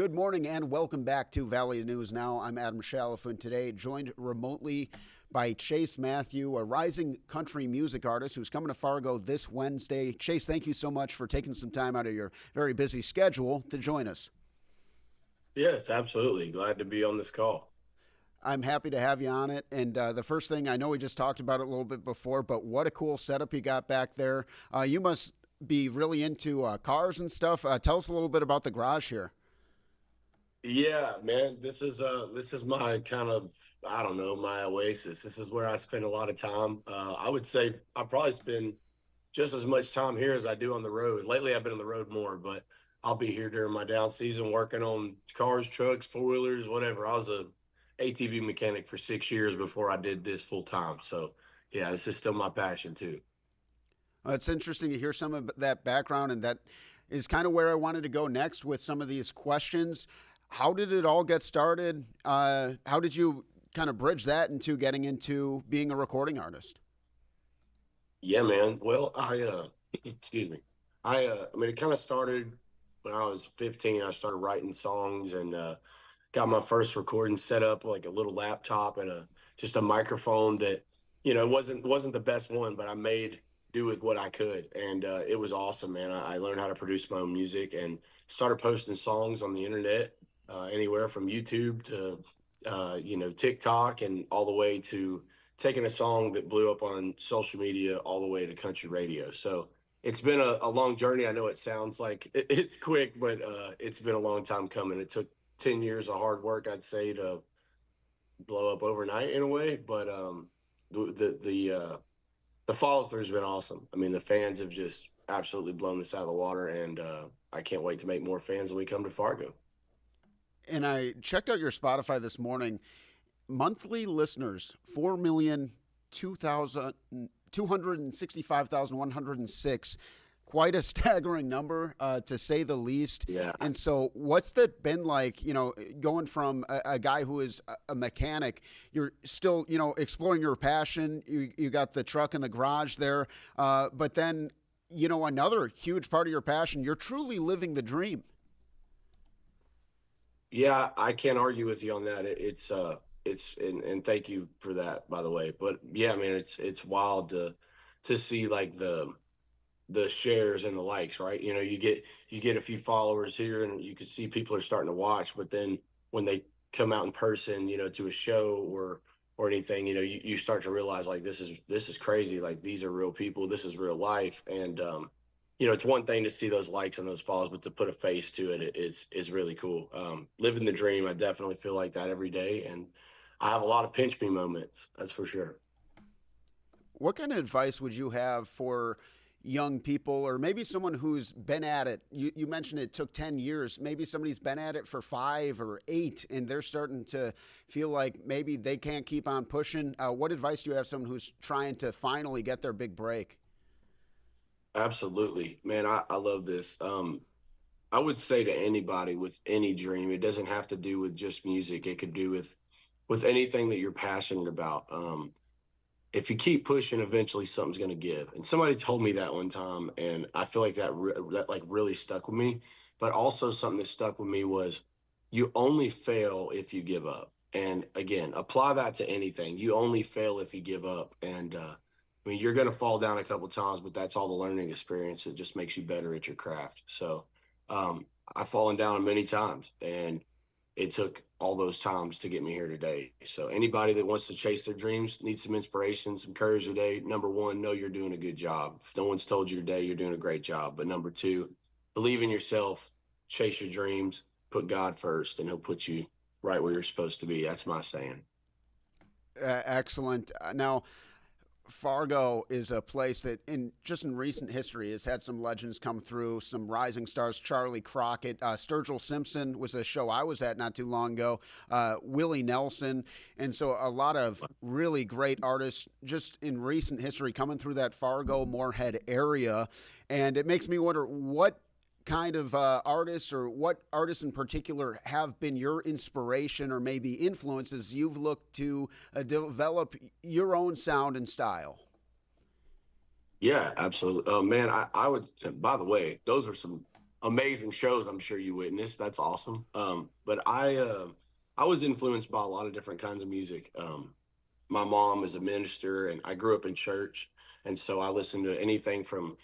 Good morning and welcome back to Valley News Now. I'm Adam Shalifin today, joined remotely by Chase Matthew, a rising country music artist who's coming to Fargo this Wednesday. Chase, thank you so much for taking some time out of your very busy schedule to join us. Yes, absolutely. Glad to be on this call. I'm happy to have you on it. And the first thing, I know we just talked about it a little bit before, but what a cool setup you got back there. You must be really into cars and stuff. Tell us a little bit about the garage here. Yeah, man, this is my kind of, I don't know, my oasis. This is where I spend a lot of time. I would say I probably spend just as much time here as I do on the road. Lately, I've been on the road more, but I'll be here during my down season working on cars, trucks, four-wheelers, whatever. I was a ATV mechanic for 6 years before I did this full time. So, yeah, this is still my passion too. It's interesting to hear some of that background, and that is kind of where I wanted to go next with some of these questions. How did it all get started? How did you kind of bridge that into getting into being a recording artist? Yeah, man. Well, excuse me. I mean, it kind of started when I was 15. I started writing songs and got my first recording set up, like a little laptop and a just a microphone that, wasn't the best one, but I made do with what I could, and it was awesome, man. I learned how to produce my own music and started posting songs on the internet, anywhere from YouTube to TikTok, and all the way to taking a song that blew up on social media all the way to country radio. So it's been a long journey. I know it sounds like it's quick, but it's been a long time coming. It took 10 years of hard work, I'd say, to blow up overnight in a way. But the follow through has been awesome. I mean, the fans have just absolutely blown this out of the water, and I can't wait to make more fans when we come to Fargo. And I checked out your Spotify this morning. Monthly listeners, 4,265,106. Quite a staggering number, to say the least. Yeah. And so, what's that been like? Going from a guy who is a mechanic, you're still, exploring your passion. You got the truck in the garage there, but then, another huge part of your passion. You're truly living the dream. Yeah, I can't argue with you on that. It's and thank you for that, by the way. But yeah, man, it's wild to see like the shares and the likes, right? You get a few followers here, and you can see people are starting to watch. But then when they come out in person, to a show or anything, you start to realize like this is crazy. Like these are real people. This is real life, and it's one thing to see those likes and those follows, but to put a face to it is really cool. Living the dream, I definitely feel like that every day, and I have a lot of pinch me moments. That's for sure. What kind of advice would you have for young people, or maybe someone who's been at it? You mentioned it took 10 years. Maybe somebody's been at it for 5 or 8, and they're starting to feel like maybe they can't keep on pushing. What advice do you have someone who's trying to finally get their big break? Absolutely, man. I love this. I would say to anybody with any dream, it doesn't have to do with just music. It could do with anything that you're passionate about. If you keep pushing, eventually something's going to give. And somebody told me that one time, and I feel like that like really stuck with me. But also something that stuck with me was you only fail if you give up. And again, apply that to anything. You only fail if you give up. And I mean, you're going to fall down a couple of times, but that's all the learning experience. It just makes you better at your craft. So I've fallen down many times, and it took all those times to get me here today. So anybody that wants to chase their dreams needs some inspiration, some courage today. Number one, know you're doing a good job. If no one's told you today, you're doing a great job. But number two, believe in yourself, chase your dreams, put God first, and he'll put you right where you're supposed to be. That's my saying. Excellent. Now, Fargo is a place that, in recent history, has had some legends come through, some rising stars. Charlie Crockett, Sturgill Simpson was a show I was at not too long ago. Willie Nelson, and so a lot of really great artists just in recent history coming through that Fargo Moorhead area, and it makes me wonder what kind of artists, or what artists in particular have been your inspiration or maybe influences you've looked to develop your own sound and style? Yeah, absolutely. Man, I would, by the way, those are some amazing shows I'm sure you witnessed. That's awesome. But I was influenced by a lot of different kinds of music. My mom is a minister, and I grew up in church, and so I listened to anything from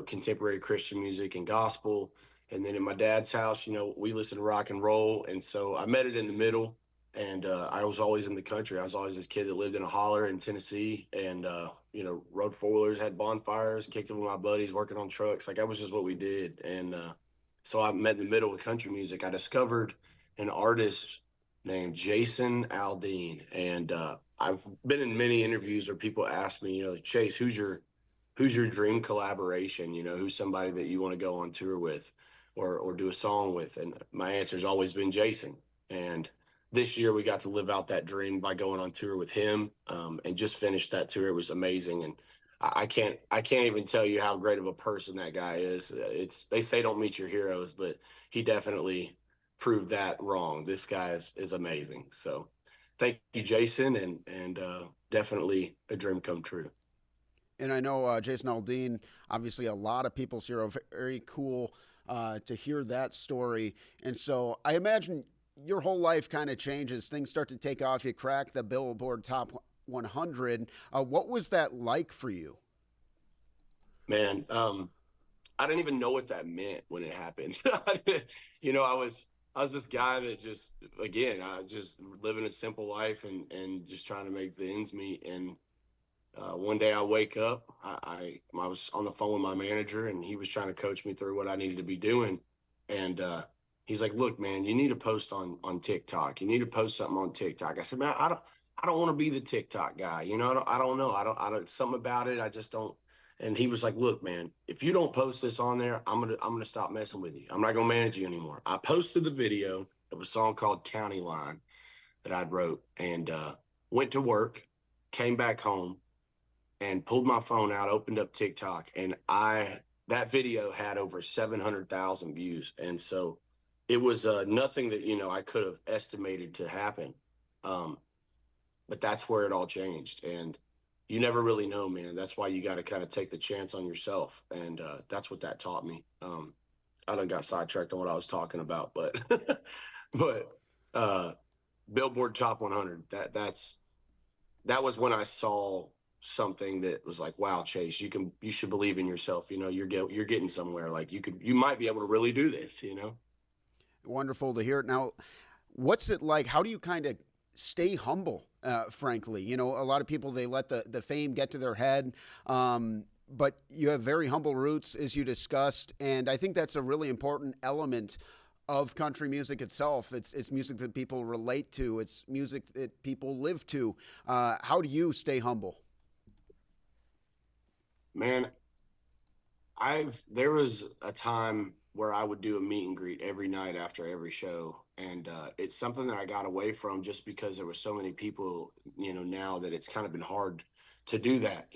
contemporary Christian music and gospel. And then in my dad's house, we listened to rock and roll, and so I met it in the middle. And I was always in the country. I was always this kid that lived in a holler in Tennessee, and rode four wheelers, had bonfires, kicked it with my buddies, working on trucks. Like that was just what we did. And so I met in the middle of country music. I discovered an artist named Jason Aldean, and I've been in many interviews where people ask me, like, Chase, who's your dream collaboration? Who's somebody that you want to go on tour with, or do a song with? And my answer has always been Jason. And this year we got to live out that dream by going on tour with him, and just finished that tour. It was amazing, and I can't even tell you how great of a person that guy is. It's they say don't meet your heroes, but he definitely proved that wrong. This guy is amazing. So thank you, Jason, and definitely a dream come true. And I know Jason Aldean, obviously a lot of people's hero. Very cool to hear that story. And so I imagine your whole life kind of changes. Things start to take off. You crack the Billboard Top 100. What was that like for you? Man, I didn't even know what that meant when it happened. I was this guy that just, again, I just living a simple life and just trying to make the ends meet. And one day I wake up, I was on the phone with my manager, and he was trying to coach me through what I needed to be doing. And he's like, "Look, man, you need to post on TikTok. You need to post something on TikTok." I said, "Man, I don't want to be the TikTok guy. I don't know. I don't something about it. I just don't." And he was like, "Look, man, if you don't post this on there, I'm gonna stop messing with you. I'm not gonna manage you anymore." I posted the video of a song called County Line that I'd wrote, and went to work, came back home, and pulled my phone out, opened up TikTok, and I that video had over 700,000 views. And so it was nothing that I could have estimated to happen. Um, but that's where it all changed. And you never really know, man. That's why you got to kind of take the chance on yourself, and that's what that taught me. I done got sidetracked on what I was talking about, but but uh, Billboard Top 100. That was when I saw something that was like, wow, Chase, you should believe in yourself. You're getting somewhere. Like you might be able to really do this. Wonderful to hear. Now, what's it like? How do you kind of stay humble? Frankly, a lot of people they let the fame get to their head. But you have very humble roots, as you discussed, and I think that's a really important element of country music itself. It's music that people relate to. It's music that people live to. How do you stay humble? Man, there was a time where I would do a meet and greet every night after every show, and it's something that I got away from just because there were so many people. Now that it's kind of been hard to do that.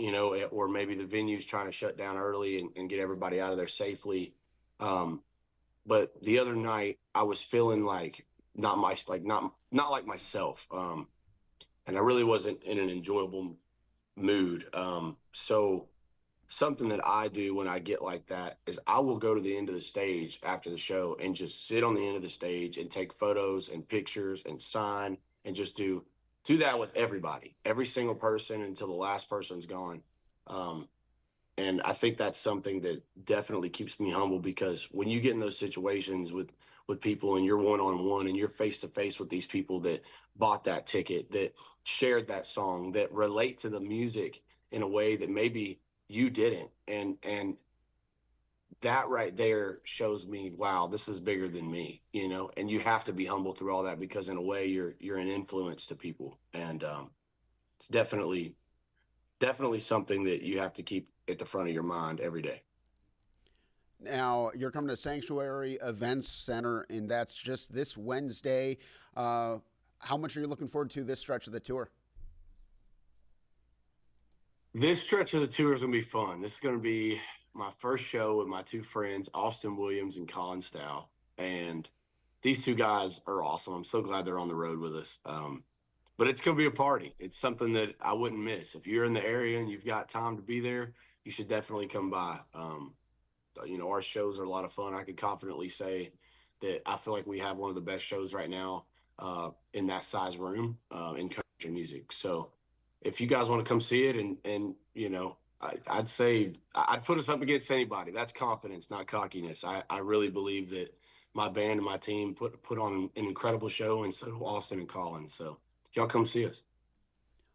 Or maybe the venue's trying to shut down early and get everybody out of there safely. Um, but the other night, I was feeling like not like myself, and I really wasn't in an enjoyable mood. So something that I do when I get like that is I will go to the end of the stage after the show and just sit on the end of the stage and take photos and pictures and sign, and just do that with everybody, every single person until the last person's gone. Um, and I think that's something that definitely keeps me humble, because when you get in those situations with people, and you're one on one, and you're face to face with these people that bought that ticket, that shared that song, that relate to the music in a way that maybe you didn't, and that right there shows me, wow, this is bigger than me. And you have to be humble through all that, because in a way you're an influence to people. And it's definitely something that you have to keep at the front of your mind every day. Now, you're coming to Sanctuary Events Center, and that's just this Wednesday. Uh, how much are you looking forward to this stretch of the tour? This stretch of the tour is going to be fun. This is going to be my first show with my two friends, Austin Williams and Colin Stow. And these two guys are awesome. I'm so glad they're on the road with us. But it's going to be a party. It's something that I wouldn't miss. If you're in the area and you've got time to be there, you should definitely come by. our shows are a lot of fun. I could confidently say that I feel like we have one of the best shows right now in that size room in country music. So if you guys want to come see it, and I'd say I'd put us up against anybody. That's confidence, not cockiness. I really believe that my band and my team put on an incredible show, and so do Austin and Colin. So y'all come see us.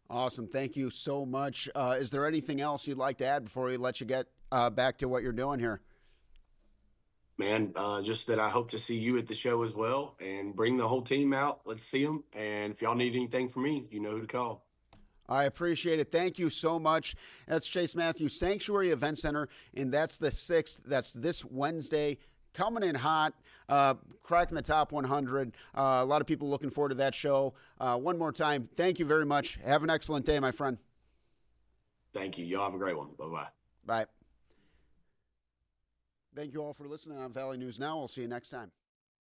Awesome. Thank you so much. Is there anything else you'd like to add before we let you get back to what you're doing here? Man, just that I hope to see you at the show as well, and bring the whole team out. Let's see them. And if y'all need anything from me, you know who to call. I appreciate it. Thank you so much. That's Chase Matthews, Sanctuary Event Center, and that's the 6th. That's this Wednesday. Coming in hot, cracking the top 100. A lot of people looking forward to that show. One more time, thank you very much. Have an excellent day, my friend. Thank you. Y'all have a great one. Bye-bye. Bye. Thank you all for listening on Valley News Now. We'll see you next time.